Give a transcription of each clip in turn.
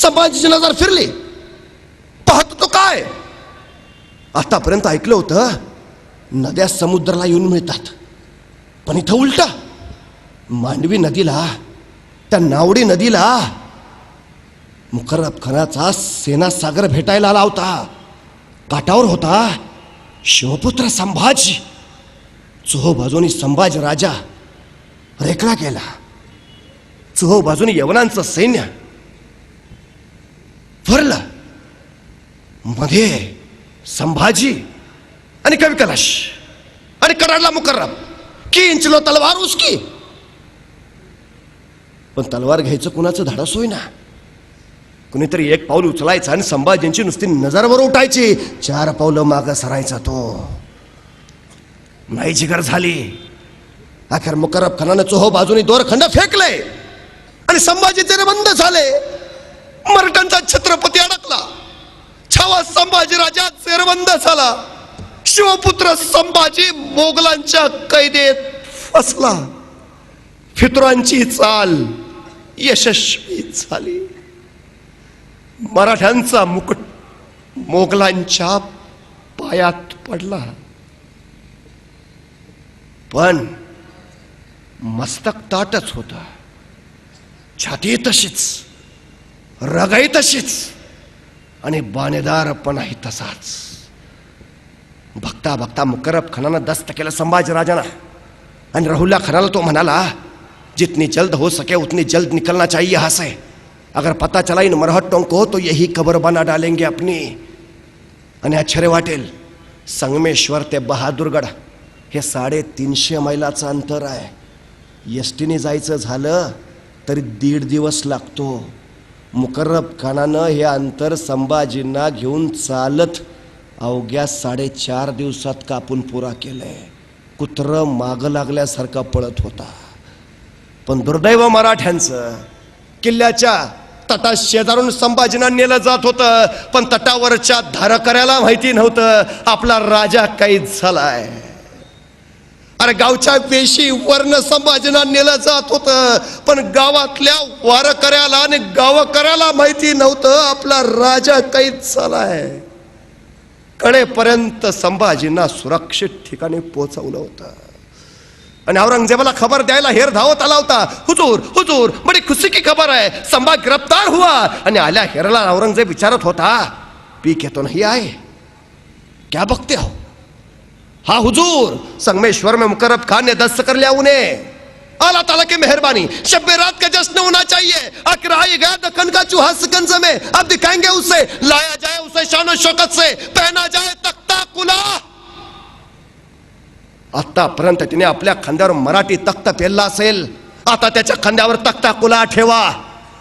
संभाजीची नजर फिरली. पाहतो तो काय, आतापर्यंत ऐकलं होतं नद्या समुद्राला येऊन मिळतात, पण इथं उलटा. मांडवी नदीला, त्या नावडी नदीला मुकर्रब खानाचा सेना सागर भेटायला आला होता. काठावर होता शिवपुत्र संभाजी. चोहो बाजूनी संभाजी राजा रेखला गेला. चोहो बाजूनी यवनांचं सैन्य भरलं. मध्ये संभाजी आणि कवी कलश आणि कराडला मुकर्रब. की इंचलो तलवार उसकी, पण तलवार घ्यायचं कुणाचं धाडस होईना. कुणीतरी एक पाऊल उचलायचं आणि संभाजींची नुसती नजरवर उठायची. 4 पावलं मागं सरायचा तो. नाही जिगर झाली. अखेर मुकर्रब खानानं चोहो बाजूनी दोरखंड फेकले आणि संभाजी जेरबंद झाले. मराठ्यांचा छत्रपती अडकला. छावा संभाजी राजा जेरबंद झाला. शिवपुत्र संभाजी मोगलांच्या कैदेत फसला. फितुरांची चाल यशस्वी झाली. मराठ्यांचा मुकुट मोगलांच्या पायात पडला. पण मस्तक ताटच होत. छाती तशीच, रगाई तशीच आणि बाणेदारपणाही तसाच. बघता बघता मुकर्रब खानानं दस्त केलं संभाजीराजांना आणि राहुल्ला खानाला तो म्हणाला, जितनी जल्द हो सके उतनी जल्द निकलना चाहिए यहाँ से. अगर पता चला इन मरहट्टों को तो यही कब्र बना डालेंगे अपनी. आणि आश्चर्य वाटेल, संगमेश्वर ते बहादूरगड हे 350 मैलाचं अंतर आहे. एसटीने जायचं झालं तरी 1.5 दिवस लागतो. मुकर्रब खानानं हे अंतर संभाजींना घेऊन चालत अवघ्या 4.5 दिवसात कापून पुरा केलंय. कुत्रं मागं लागल्यासारखा पळत होता. पण दुर्दैव मराठ्यांचं, किल्ल्याच्या तटा शेजारून संभाजींना नेलं जात होतं, पण तटावरच्या धारकऱ्याला माहिती नव्हतं आपला राजा कैद झालाय. अरे गावच्या वेशी वर्ण संभाजींना नेलं जात होतं, पण गावातल्या वारकऱ्याला आणि गावकऱ्याला माहिती नव्हतं आपला राजा कैद झालाय. कडेपर्यंत संभाजींना सुरक्षित ठिकाणी पोहोचवलं होतं आणि औरंगजेबाला खबर द्यायला हेर धावत आला होता. हुजूर हुजूर बड़ी खुशी की खबर है, संभा गिरफ्तार हुआ. आणि आल्या हेरला औरंगजेब विचारत होता, पी के तो नहीं आए, क्या बकते हो? हाँ हुजूर, संगमेश्वर में मुकर्रब खान ने दस्त कर लिया उन्हें. अल्लाह ताला की मेहरबानी, शब रात का जश्न होना चाहिए. आखिर आई गया दक्कन का चूहा सिकंजा में, अब दिखाएंगे उसे. लाया जाए उसे शान शौकत से, पहना जाए तख्ता कुला. आतापर्यंत तिने आपल्या खांद्यावर मराठी तख्त पेलला असेल, आता त्याच्या खांद्यावर तख्ता कुला ठेवा.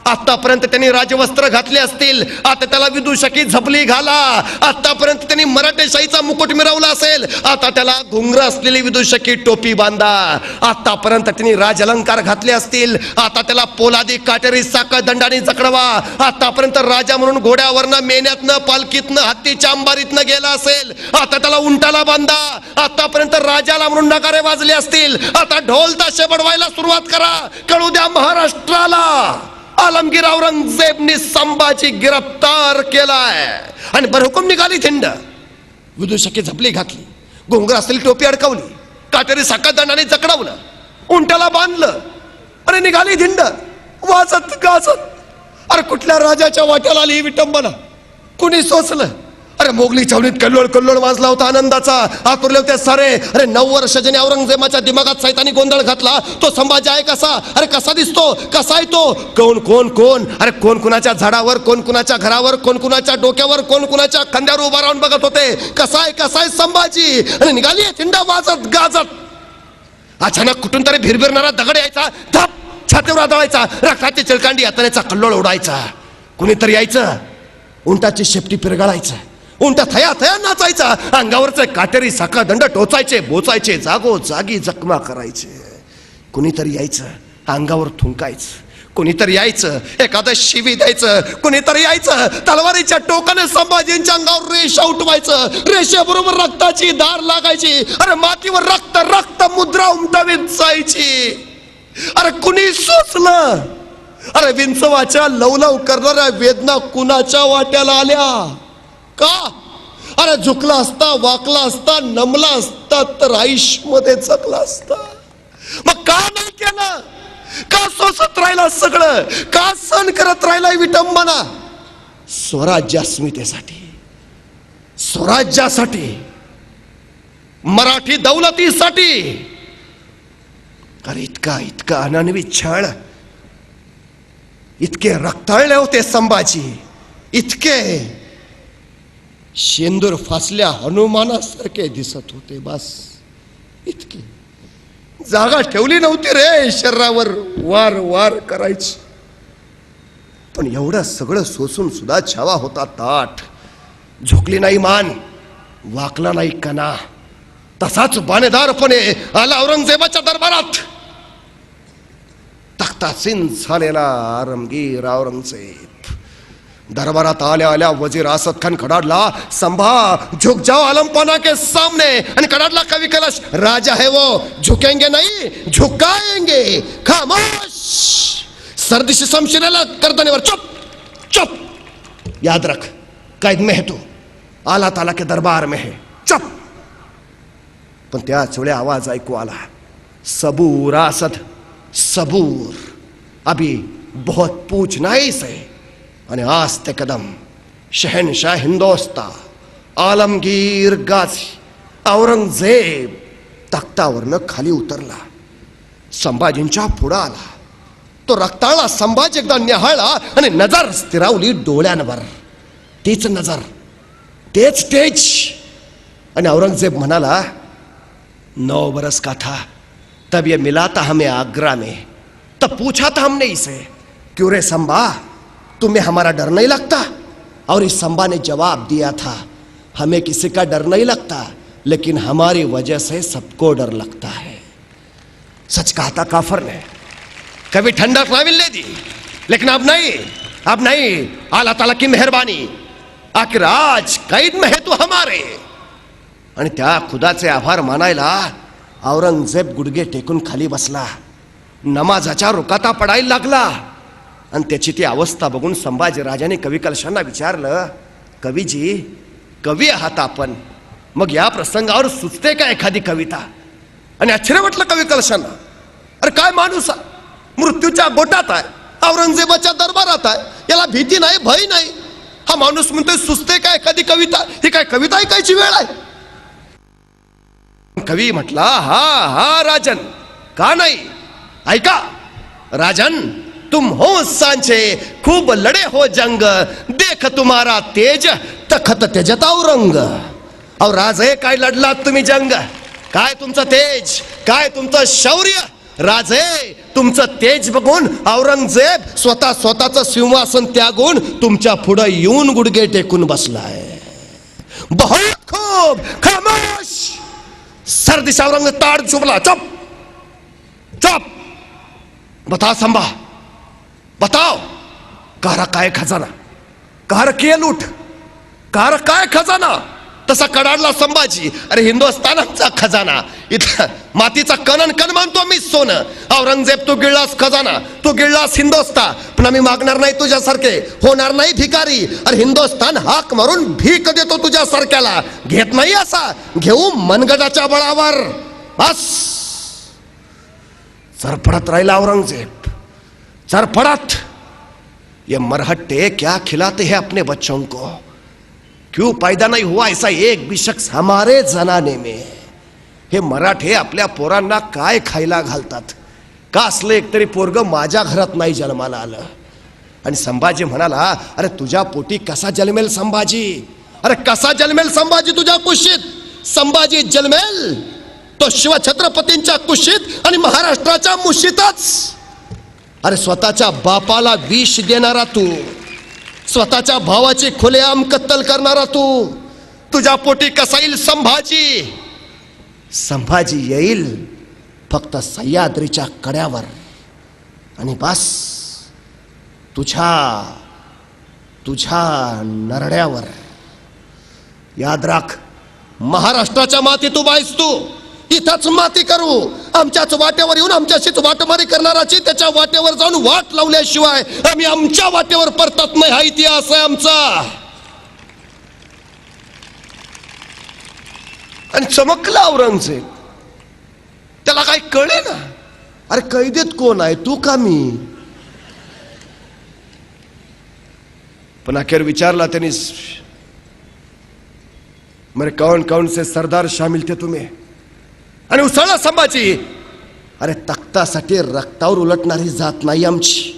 आतापर्यंत त्यांनी राजवस्त्र घातले असतील, आता त्याला विदूषकी झपली घाला. आतापर्यंत त्यांनी मराठेशाहीचा मुकुट मिरवला असेल, आता त्याला घुंगर असलेली विदूषकी टोपी बांधा. आतापर्यंत त्यांनी राजअलंकार घातले असतील, आता त्याला पोलादी काटेरी साखळ दंडाने जकडवा. आतापर्यंत राजा म्हणून घोड्यावरनं, मेन्यातनं, पालखीतनं, हत्तीच्या अंबारीतनं गेला असेल, आता त्याला उंटाला बांधा. आतापर्यंत राजाला म्हणून नगारे वाजले असतील, आता ढोल ताशे बडवायला सुरुवात करा. कळू द्या महाराष्ट्राला, आलमगीर औरंगजेबने संभाजी गिरफ्तार केलाय. आणि बरहुकूम निघाली थिंड. विदूषकी झपली घातली, घोंगर असलेली टोपी अडकवली, काटेरी साखळ दंडाने जकडवलं, उंटाला बांधलं आणि निघाली धिंड वाजत गाजत. अरे कुठल्या राजाच्या वाट्याला आली ही विटंबना, कुणी सोचलं? अरे मोगली छावणीत कल्लोळ कल्लोळ वाजला होता आनंदाचा. आतुरले होते सारे. अरे 9 वर्ष ज्याने औरंगजेबाच्या दिमागात सैतानी गोंधळ घातला, तो संभाजी आहे कसा? अरे कसा दिसतो, कसा आहे तो? कोण कोण कोण? अरे कोण कुणाच्या झाडावर, कोण कुणाच्या घरावर, कोण कुणाच्या डोक्यावर, कोण कुणाच्या खांद्यावर उभा राहून बघत होते. कसा आहे संभाजी? आणि निघाली थिंडा वाजत गाजत. अचानक कुठून तरी भिरभिरणारा दगड यायचा, धप छातीवर आदळायचा, रक्ताची चिळकांडी यातनेचा कल्लोळ उडायचा. कुणीतरी यायचं, उंटाची शेपटी पिरगाळायचं, उंटा थया थया नाचायचा, अंगावरचे काटेरी साखळ दंड टोचायचे, बोचायचे, जागोजागी जखमा करायचे. कुणीतरी यायचं, अंगावर थुंकायचं, कुणीतरी यायचं, एखादं शिवी द्यायचं, कुणीतरी यायचं, तलवारीच्या टोकाने संभाजींच्या अंगावर रेषा उठवायचं, रेषेबरोबर रक्ताची धार लागायची. अरे मातीवर रक्त रक्त मुद्रा उमटवीत जायची. अरे कुणी सोचलं अरे विंचवाच्या लवलव करणाऱ्या वेदना कुणाच्या वाट्याला आल्या का? अरे झुकला असता, वाकला असता, नमला असता तर आयुष्यामध्ये जगला असता. मग का नाही केलं? का सोसत राहिला सगळं? का सहन करत राहिला विटंबना? स्वराज्यास्मितेसाठी, स्वराज्यासाठी, मराठी दौलतीसाठी. अरे इतका इतका अनन्वी छळ, इतके रक्ताळले होते संभाजी, इतके शेंदूर फासल्या हनुमानासारखे दिसत होते. बस इतके. जागा ठेवली नव्हती रे शरीरावर वार वार करायची. पण एवढं सगळं सोसून सुद्धा छावा होता ताठ. झुकली नाही मान, वाकला नाही कणा. तसाच बाणेदारपणे आला औरंगजेबाच्या दरबारात. तख्तासीन झालेला आरमगीर औरंगजेब दरबारात आल्या आल्या वजीर असद खान कडाडला, संभा झुक जाओ आलमपना के सामने. आणि कडाडला कवि कलश, राजा है वो झुकेंगे नहीं झुकाएंगे. खामोश. सर्दिशी शमशिरेला गर्दनेवर. चुप चुप. याद रख, कैद में है तू, आला ताला के दरबार में है. चुप. पण त्याच वेळी आवाज ऐकू आला, सबूर असद सबूर, अभी बहुत पूछना ही से. आणि आज ते कदम शहनशाह हिंदोस्ता आलमगीर गाझी औरंगजेब तख्तावरनं खाली उतरला. संभाजींच्या पुढं आला. तो रक्ताळा संभाजी एकदा निहाळला आणि नजर स्थिरावली डोळ्यांवर. तीच नजर, तेच तेज. आणि औरंगजेब म्हणाला, 9 बरस का था तब ये मिला था हमें आगरा में. तब पूछा था हमने इसे, क्यों रे संभा, तुम्हें हमारा डर नहीं लगता? और इस संभा ने जवाब दिया था, हमें किसी का डर नहीं लगता, लेकिन हमारी वजह से सबको डर लगता है. सच कहा था काफर ने. कभी ठंडक ना मिलने दी, लेकिन अब नहीं, अब नहीं. अल्लाह ताला की मेहरबानी, आखिर आज कैद में है तू हमारे. आणि त्या खुदाचे आभार मानायला औरंगजेब गुडघे टेकून खाली बसला. नमाजाच्या रुकाता पडायला लागला. आणि त्याची ती अवस्था बघून संभाजी राजाने कवी कलशांना विचारलं, कवीजी, कवी आहात आपण, मग या प्रसंगावर सुचते का एखादी कविता? आणि आश्चर्य वाटलं कवी कलशांना. अरे काय माणूस आहे, मृत्यूच्या गोटात आहे, औरंगजेबाच्या दरबारात आहे, याला भीती नाही, भय नाही. हा माणूस म्हणतोय सुचते का एखादी कविता? ही काय कविता ऐकायची वेळ आहे? कवी म्हटला, हा हा राजन, का नाही, ऐका. राजन, तुम हो सांचे, खूब लड़े हो जंग, देख तुम्हारा तेज तखत तेजता औरंग. और राजे काय लढलात तुम्ही जंग, काय तुमचं तेज, काय तुमचं शौर्य. राजे, तुमचं तेज बघून औरंगजेब स्वतःचं सिंहासन त्यागून तुमच्या पुढे येऊन गुडघे टेकून बसलाय. बहुत खूब. खामोश. सर्दिशा औरंग ताड़ चुपला. चुप चुप. बता संभा, बताओ, कहा काय खजाना, कहा किए लूट, कहा काय खजाना? तसा कडाडला संभाजी. अरे हिंदुस्थानाचा खजाना, इथं मातीचा कणन कण मानतो मी सोनं. औरंगजेब, तू गिळलास खजाना, तू गिळलास हिंदुस्तान, पण आम्ही मागणार नाही तुझ्यासारखे, होणार नाही भिकारी. अरे हिंदुस्तान हाक मारून भीक देतो तुझ्यासारख्याला, घेत नाही असा, घेऊ मनगटाच्या बळावर. बस. सरपडत राहिला औरंगजेब, सरपडत. ये मरहट्टे क्या खिलाते हैं अपने बच्चों को, क्यों पैदा नहीं हुआ ऐसा एक भी शख्स हमारे जनाने में. हे मराठे आपल्या पोरांना काय खायला घालतात, का असलं एकतरी पोरग माझ्या घरात नाही जन्माला आलं. आणि संभाजी म्हणाला, अरे तुझ्या पोटी कसा जन्मेल संभाजी, अरे कसा जन्मेल संभाजी तुझ्या कुशीत. संभाजी जन्मेल तो शिवछत्रपतींच्या कुशीत आणि महाराष्ट्राच्या मुशीतच. अरे स्वतःच्या बापाला विष देणारा तू, स्वतःच्या भावाची खुलेआम कत्तल करणारा तू, तुझ्या पोटी कसा येईल संभाजी? संभाजी येईल फक्त सह्याद्रीच्या कड्यावर आणि बस तुझ्या नरड्यावर. याद राख, महाराष्ट्राच्या मातीत उभा आहेस तू, इथंच माती करू. आमच्याच वाटेवर येऊन आमच्याशीच वाटमारी करणाराची त्याच्या वाटेवर जाऊन वाट लावल्याशिवाय आम्ही आमच्या वाटेवर परतत नाही, हा इतिहास आहे आमचा. आणि चमकला औरंगजेब, त्याला काही कळे ना, अरे कैदेत कोण आहे, तू का मी? पण अखेर विचारला त्यांनी, मेरे कौन कौन से सरदार शामिल थे तुम्ही? आणि उसळला संभाजी, अरे तख्तासाठी रक्तावर उलटणारी जात नाही आमची,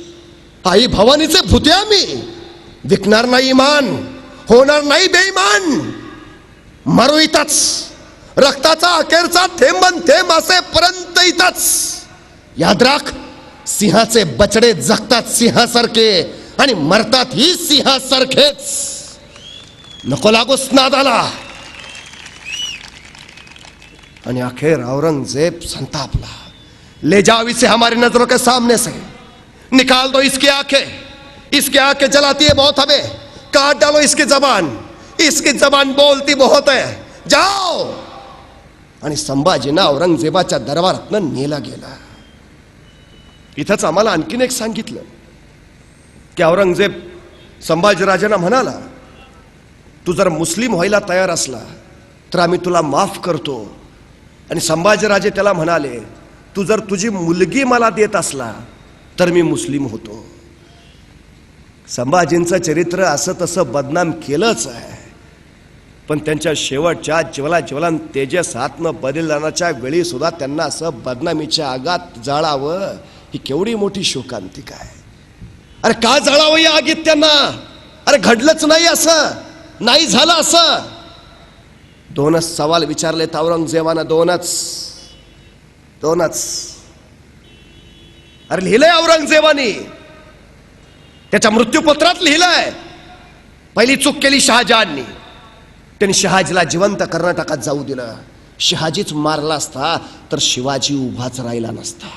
आई भवानीचे भूते आम्ही, विकणार नाही इमान, होणार नाही बेईमान, मरू इथंच, रक्ताचा अखेरचा थेंबन थेंब असेपर्यंत इथंच. याद राख, सिंहाचे बछडे जगतात सिंहासारखे आणि मरतात ही सिंहासारखेच. नको लागूस नादाला. आणि अखेर औरंगजेब संतापला. ले जाओ इसे हमारी नजरों के सामने से, निकाल दो इसकी आंखें जलाती है बहुत हमें, काट डालो इसकी जबान बोलती बहुत है, जाओ. आणि संभाजींना औरंगजेबाच्या दरबारातनं नेला गेला. इथंच आम्हाला आणखीन एक सांगितलं की औरंगजेब संभाजीराजांना म्हणाला, तू जर मुस्लिम व्हायला तयार असला तर आम्ही तुला माफ करतो. आणि संभाजीराजे त्याला म्हणाले, तू जर तुझी मुलगी मला देत असला तर मी मुस्लिम होतो. संभाजींचं चरित्र असं तसं बदनाम केलंच आहे, पण त्यांच्या शेवटच्या ज्वलन तेजस आत्म बलिदानाच्या वेळी सुद्धा त्यांना असं बदनामीच्या आगात जाळावं, ही केवढी मोठी शोकांतिका आहे. अरे का जाळावं या आगीत त्यांना? अरे घडलंच नाही असं, नाही झालं असं. दोनच सवाल विचारलेत औरंगजेबानं, दोनच. अरे लिहिलंय औरंगजेबाने, त्याच्या मृत्यूपत्रात लिहिलंय, पहिली चूक केली शहाजहाननी, त्यांनी शहाजीला जिवंत कर्नाटकात जाऊ दिलं. शहाजीच मारला असता तर शिवाजी उभाच राहिला नसता.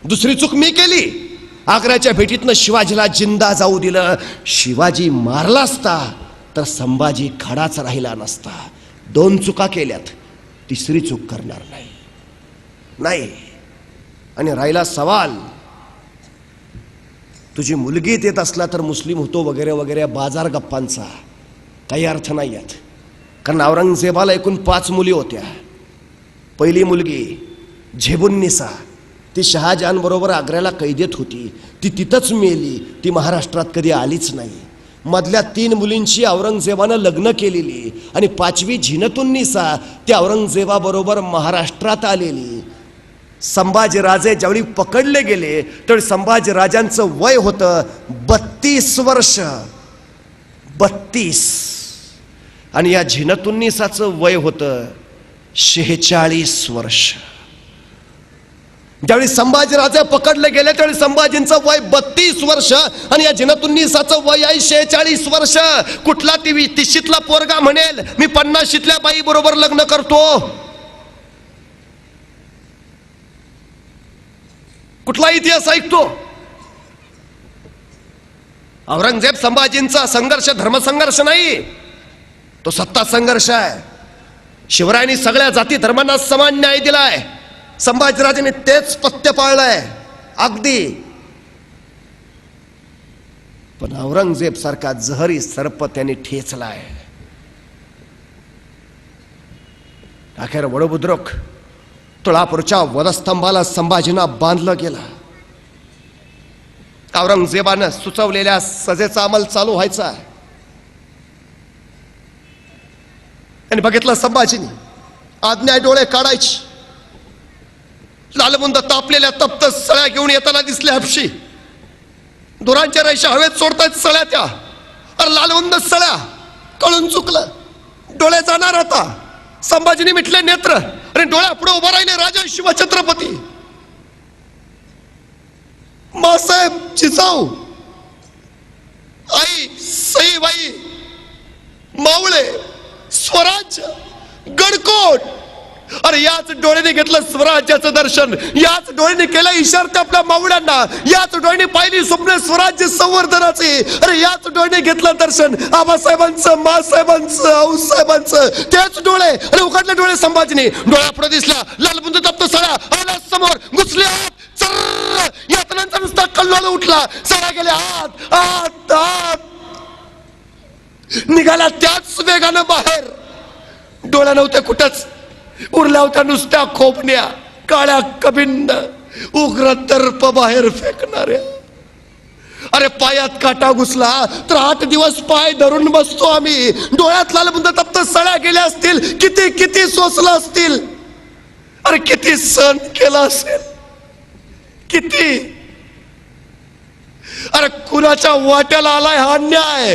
दुसरी चूक मी केली, आग्र्याच्या भेटीतनं शिवाजीला जिंदा जाऊ दिलं. शिवाजी मारला असता तर संभाजी खडाच राहिला नसता. दोन चुका केल्यात, तिसरी चूक करणार नाही. आणि राहिला सवाल, तुझी मुलगी देत असला तर मुस्लिम होतो वगैरे वगैरे बाजार गप्पांचा काही अर्थ नाही यात. कारण औरंगजेबाला एकूण 5 मुली होत्या. पहिली मुलगी झेबुन्निसा, ती शहाजहान बरोबर आग्र्याला कैदेत होती, ती तिथंच मेली, ती महाराष्ट्रात कधी आलीच नाही. मधल्या 3 मुलींची औरंगजेबानं लग्न केलेली आणि 5वी झिनतुन्निसा ती औरंगजेबाबरोबर महाराष्ट्रात आलेली. संभाजीराजे ज्यावेळी पकडले गेले त्यावेळी संभाजीराजांचं वय होतं 32 वर्ष. 32. आणि या झिनतुन्निसाचं वय होतं 46 वर्ष. ज्यावेळी संभाजीराजे पकडले गेले त्यावेळी संभाजींचं वय 32 वर्ष आणि या झिनतुन्निसाचं वय आहे 46 वर्ष. कुठला 30शीतला पोरगा म्हणेल मी 50शीतल्या बाई बरोबर लग्न करतो? कुठला इतिहास ऐकतो? औरंगजेब संभाजींचा संघर्ष धर्मसंघर्ष नाही, तो सत्ता संघर्ष आहे. शिवरायांनी सगळ्या जाती धर्मांना समान न्याय दिलाय, संभाजीराजांनी तेच पथ्य पाळलंय अगदी. पण औरंगजेब सारखा जहरी सर्प त्यांनी ठेचलाय. अखेर वडबुद्रुक तुळापूरच्या वधस्तंभाला संभाजींना बांधलं गेलं. औरंगजेबानं सुचवलेल्या सजेचा अंमल चालू व्हायचा आणि बघितलं संभाजीने आज्ञा डोळे काढायची. लालबुंद तापलेल्या तप्त सळ्या घेऊन येताना दिसल्या हपशी. दुरांच्या रेषा हवेत सोडतायत सळ्या त्या. अरे लालबुंद सळ्या, कळून चुकलं, डोळे जाणार आता. संभाजीने मिटले नेत्र आणि डोळ्या पुढे उभा राहिले राजा शिवछत्रपती. मासाहेब जिजाऊ, आई सईबाई, मावळे, स्वराज्य, गडकोट, अरे याच डोळ्याने घेतलं स्वराज्याचं दर्शन, याच डोळ्याने केलं इशारा आपल्या मावळ्यांना, याच डोळ्याने पाहिली स्वप्न स्वराज्य संवर्धनाचे. अरे याच डोळ्याने घेतलं दर्शन आबासाहेबांचं, मासाहेबांचं, आऊसाहेबांचं. तेच डोळे आणि उघडले डोळे संभाजीने. डोळ्या पुढे दिसला लालबुंद तप्त सळा आला समोर, घुसले आत. चर्र यातनांचा नुसता कल्लोळ उठला. सळा गेले आत आत आत, निघाला त्याच वेगानं बाहेर. डोळ्या नव्हते कुठंच, उरल्या होत्या नुसत्या खोपण्या, काळ्या कबिंड, उग्र तर्प बाहेर फेकणाऱ्या. अरे पायात काटा घुसला तर 8 दिवस पाय धरून बसतो आम्ही. डोळ्यात लालबुंद तप्त सळ्या गेल्या असतील, किती किती सोसला असतील. अरे किती सहन केला असेल, किती. अरे कुणाच्या वाट्याला आलाय हा अन्याय,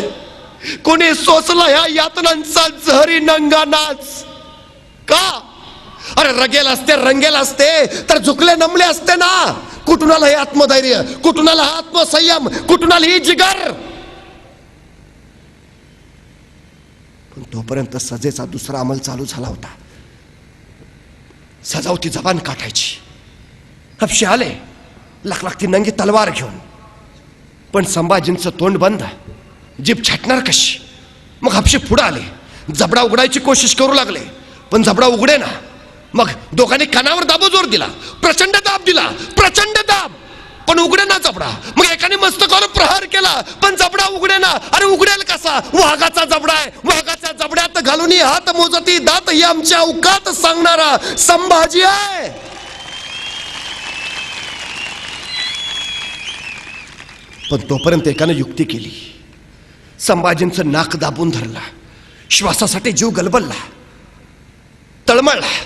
कोणी सोसला ह्या यातनांचा जहरी नंगा नाच का? अरे रंगेल असते तर झुकले नमले असते ना. कुठून आलं हे आत्मधैर्य, कुठून आला हा आत्मसंयम, कुठून आली ही जिगर? पण तोपर्यंत सजेचा दुसरा अंमल चालू झाला होता. सजावती जबान काटायची. हपशे आले लखलखती नंगी तलवार घेऊन, पण संभाजींचं तोंड बंद, जीभ छाटणार कशी? मग हपशे पुढे आले, जबडा उघडायची कोशिश करू लागले, पण जबडा उघडे ना. मग दोघांनी कानावर दाबोजोर दिला, प्रचंड दाब दिला, प्रचंड दाब, पण उघडे ना जबडा. मग एकाने मस्तकावर प्रहार केला, पण जबडा उघडे ना. अरे उघडेल कसा? वाघाचा जबडा आहे, वाघाच्या जबड्यात घालून हात मोजती दात ही आमच्या अवकात सांगणारा संभाजी आहे. पण तोपर्यंत एकाने युक्ती केली. संभाजींचं नाक दाबून धरला, श्वासासाठी जीव गलबलला, तळमळला.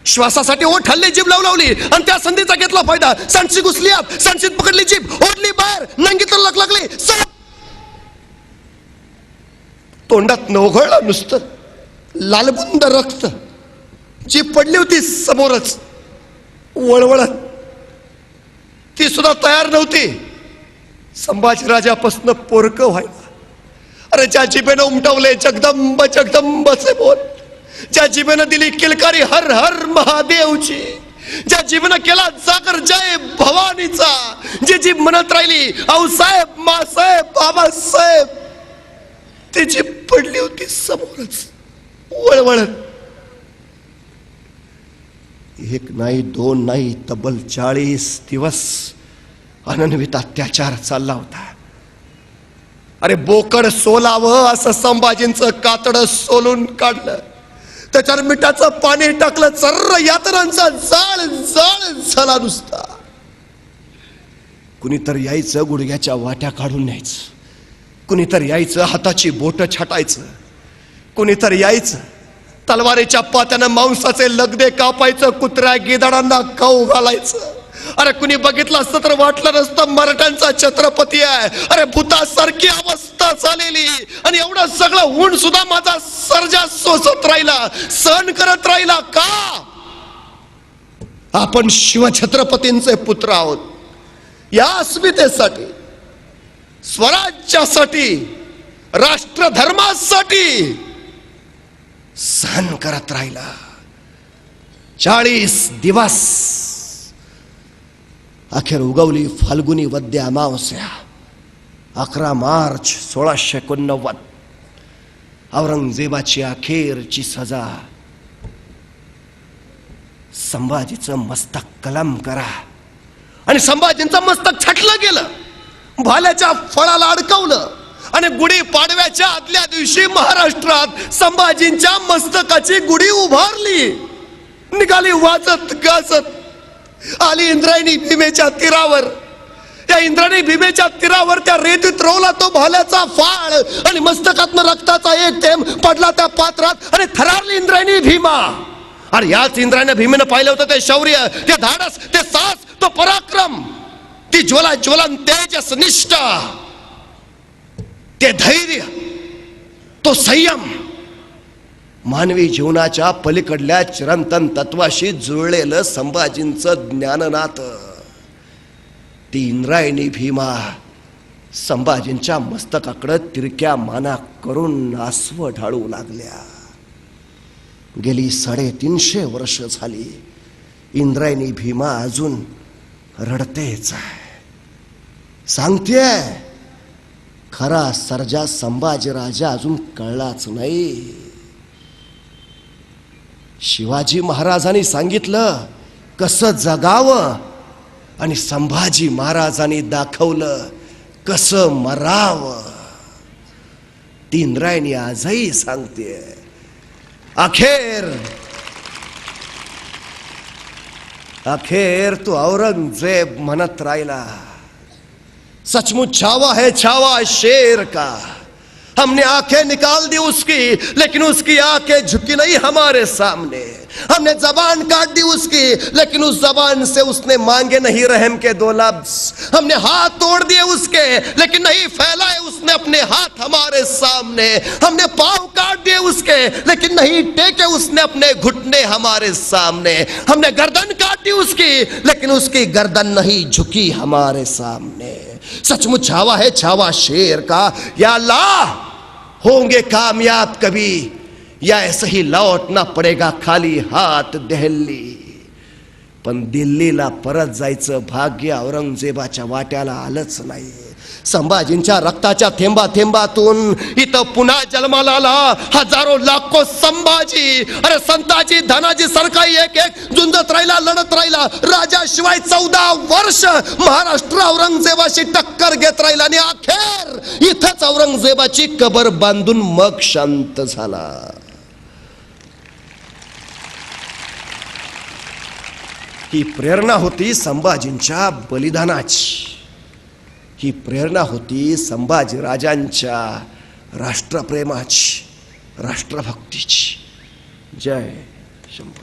श्वासासाठी ओठ हल्ले, जीभ लावली आणि त्या संधीचा घेतला फायदा. सांडशी घुसली आत, सांडशीत पकडली जीभ, ओढली बाहेर, नंगी तर लागली. तोंडात नवघळलं नुसतं लालबुंद रक्त. जीभ पडली होती समोरच वळवळत, ती सुद्धा तयार नव्हती संभाजीराजापासून पोरकं व्हायला. अरे ज्या जिभेनं उमटवले जगदंब जगदंबचे बोल, ज्या जिभेनं दिली किलकारी हर हर महादेवची, ज्या जीभेनं केला जागर जय भवानीचा, जी जीभ म्हणत राहिली आऊसाहेब, मासाहेब, बाबासाहेब, ती जीभ पडली होती समोरच वळवळत. 1 नाही 2 नाही, तब्बल 40 दिवस अनन्वित अत्याचार चालला होता. अरे बोकड सोलावं असं संभाजींचं कातडं सोलून काढलं, त्याच्यावर मिठाचं पाणी टाकलं, चर्र यातनांचा जाळ जाळ झाला नुसता. कुणीतर यायचं गुडघ्याच्या वाट्या काढून न्यायचं, कुणीतर यायचं हाताची बोट छाटायचं, कुणीतर यायचं तलवारीच्या पात्यानं मांसाचे लगदे कापायचं, कुत्र्या गिधाडांना खाऊ घालायचं. अरे कुणी बघितलं असतं तर वाटलं नसतं मराठ्यांचा छत्रपती आहे. अरे भूतासारखी अवस्था झालेली, आणि एवढं सगळं होऊन सुद्धा माझा सर्जा सोसत राहिला, सहन करत राहिला का? आपण शिवछत्रपतींचे पुत्र आहोत. या अस्मितेसाठी, स्वराज्यासाठी, राष्ट्रधर्मासाठी सहन करत राहिला. 40 दिवस. अखेर उगवली फाल्गुनी वद्य अमावस्या. 11 मार्च 1689. औरंगजेबाची अखेरची सजा. संभाजीचं मस्तक कलम करा. आणि संभाजींचं मस्तक छाटलं गेलं, भाल्याच्या फळाला अडकवलं, आणि गुढी पाडव्याच्या आदल्या दिवशी महाराष्ट्रात संभाजींच्या मस्तकाची गुढी उभारली. निघाली वाजत गाजत, आली इंद्रायणी भीमेच्या तीरावर. त्या इंद्रायणी भीमेच्या तीरावर त्या रेतीत रोवला तो भाल्याचा फाळ, आणि मस्तकातनं रक्ताचा एक थेंब पडला त्या पात्रात, आणि थरारली इंद्रायणी भीमा. आणि याच इंद्रायणी भीमेनं पाहिलं होतं ते शौर्य, ते धाडस, ते साहस, तो पराक्रम, ती ज्वलन तेजस निष्ठा, ते धैर्य, तो संयम. मानवी जीवनाच्या पलीकडल्या चिरंतन तत्वाशी जुळलेलं संभाजींचं ज्ञाननाथ. ती इंद्रायणी भीमा संभाजींच्या मस्तकाकडे तिरक्या माना करून आसव ढाळू लागल्या. गेली 350 वर्ष झाली इंद्रायणी भीमा अजून रडतेच आहे. सांगतेय खरा सर्जा संभाजीराजा अजून कळलाच नाही. शिवाजी महाराजांनी सांगितलं कसं जगावं आणि संभाजी महाराजांनी दाखवलं कसं मरावं. ती इंद्रायणी आजही सांगते. अखेर तो औरंगजेब म्हणत राहिला, सचमुच छावा है छावा शेर का. हमने आंखें निकाल दी उसकी लेकिन उसकी आंखें झुकी नहीं हमारे सामने. हमने जबान काट दी उसकी लेकिन उस जबान से उसने मांगे नहीं रहम के 2 लफ्ज. हमने हाथ तोड़ दिए उसके लेकिन नहीं फैलाए उसने अपने हाथ हमारे सामने. हमने पांव काट दिए उसके लेकिन नहीं टेके उसने अपने घुटने हमारे सामने. हमने गर्दन काट दी उसकी लेकिन उसकी गर्दन नहीं झुकी हमारे सामने. सचमुच छावा है छावा शेर का. या अल्लाह होंगे कामयाब कभी या ऐसे ही लौटना पडेगा खाली हात दिल्ली. पण दिल्लीला परत जायचं भाग्य औरंगजेबाच्या वाट्याला आलंच नाही. संभाजींच्या रक्ताच्या थेंबा थेंबातून इथं पुन्हा जन्माला आला हजारो लाखो संभाजी. अरे संताजी धनाजी सरकारी एक एक झुंजत राहिला, लढत राहिला. राजाशिवाय 14 वर्ष महाराष्ट्र औरंगजेबाशी टक्कर घेत राहिला आणि अखेर इथंच औरंगजेबाची कबर बांधून मग शांत झाला. ही प्रेरणा होती संभाजींच्या बलिदानाची. ही प्रेरणा होती संभाजी राजांच्या राष्ट्रप्रेमाची, राष्ट्रभक्तीची. जय शंभू.